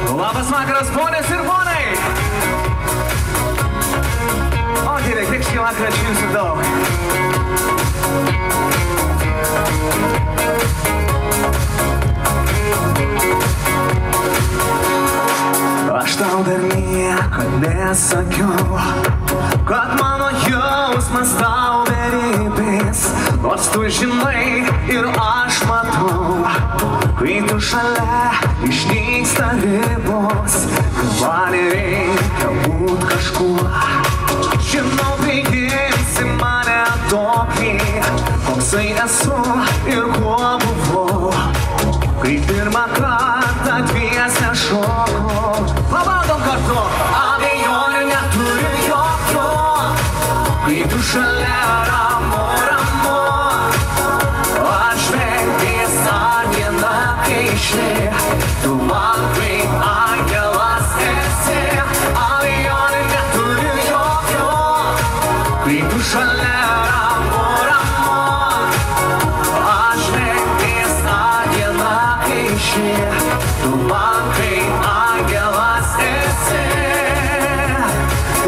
Labas vakaras, ponės ir ponai! O gerai, kiek šį vakarą čia jūsų daug? Aš tau dar nieko nesakiau, kad mano jausmas tau beribės, nors tu žinai ir aš matau, kai tu šalia išnyksta ribos, man reikia būt kažkuo. Žinau, priimsi mane tokį, koksai esu ir kuo buvau, kai pirmą kartą dviese šokau. Pabandom kartu, abejonių neturiu jokio, kai tu šalia ramu, ramu. Aš visą dieną keiši, tu man kaip angelas esi. Abejonių neturiu jokio, kai tu šalia ramu, ramu. Aš visą dieną keiši, tu man kaip angelas esi.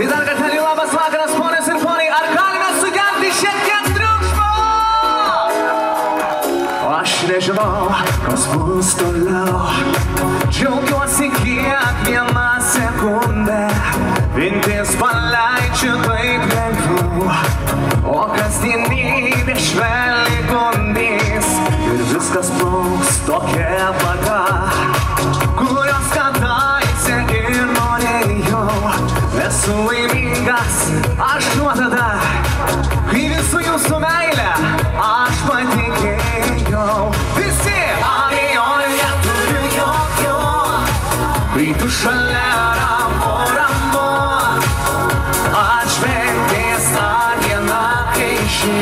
Ir dar kartelį labas vakaras, ponės ir ponai, ar galime sugelti šiek tiek triukšmo? Aš nežinau, kas bus toliau, džiaugiuosi kiekvieną sekundę, mintis paleidžiu taip lengviau, o kasdienybė švelniai gundys ir viskas plauks tokia vaga, kurios kadaise ir norėjau. Esu laimingas aš nuo tada, kai visų jūsų meilę aš patikėjau. Visi abejonių neturiu jokio, kai tu šalia ramu, ramu. Aš visą dieną keiši,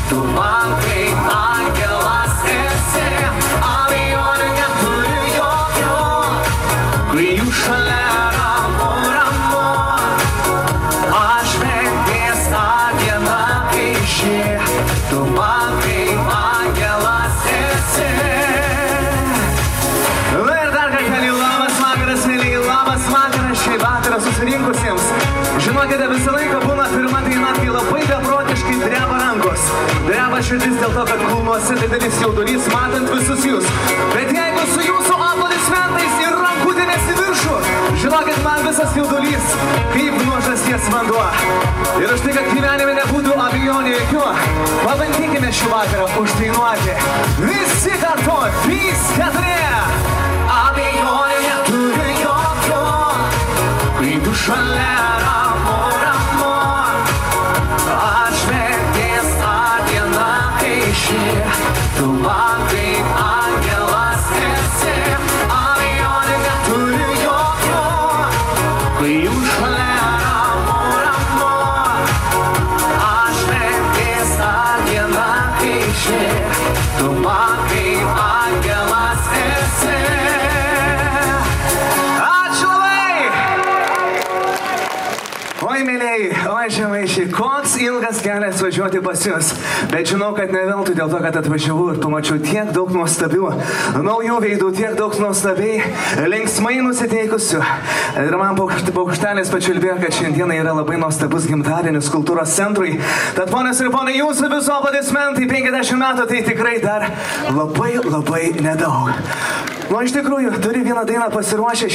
tu man kaip angelas esi. Abejonių neturiu jokio, kai jų šalia ramu, ramu. Aš visą dieną keiši, tu man kaip angelas esi. Ir dar kartelį labas vakaras, mėlyje, labas vakaras šiai vakarą susirinkusiems. Žinokite, visą laiką būna pirma daina, kai labai beprotiškai dreba rankos. Dreba širdis dėl to, kad kulnuose didelis jaudulys matant visus jūs. Bet jeigu su jūsų aplodismentais ir rankutėmis į viršų, žinokit, man visas jaudulys kaip nuo žąsies vanduo. Ir už tai, kad gyvenime nebūtų abejonių jokių, pabandykime šį vakarą uždainuoti. Visi kartu, 3, 4. Abejonių neturiu jokio, kai tu šalia ramu, ramu. Aš visą dieną keiši, tu man kaip angelas esi. Abejonių neturiu jokio, kai jų šalia ramu, ramu. Aš visą dieną keiši, tu man kaip angelas esi. Oi, mėlėjai, oi, žemaičiai, koks ilgas kelias važiuoti pas jūs. Bet žinau, kad ne veltui dėl to, kad atvažiavau ir pamačiau tiek daug nuostabių naujų veidų, tiek daug nuostabiai linksmai nusiteikusių. Ir man paukštelis pačiulbėjo, kad šiandieną yra labai nuostabus gimtadienis kultūros centrui. Tad, ponės ir ponai, jūsų visų aplodismentai 50 metų, tai tikrai dar labai, labai nedaug. Nu, iš tikrųjų, turi vieną dainą pasiruošę.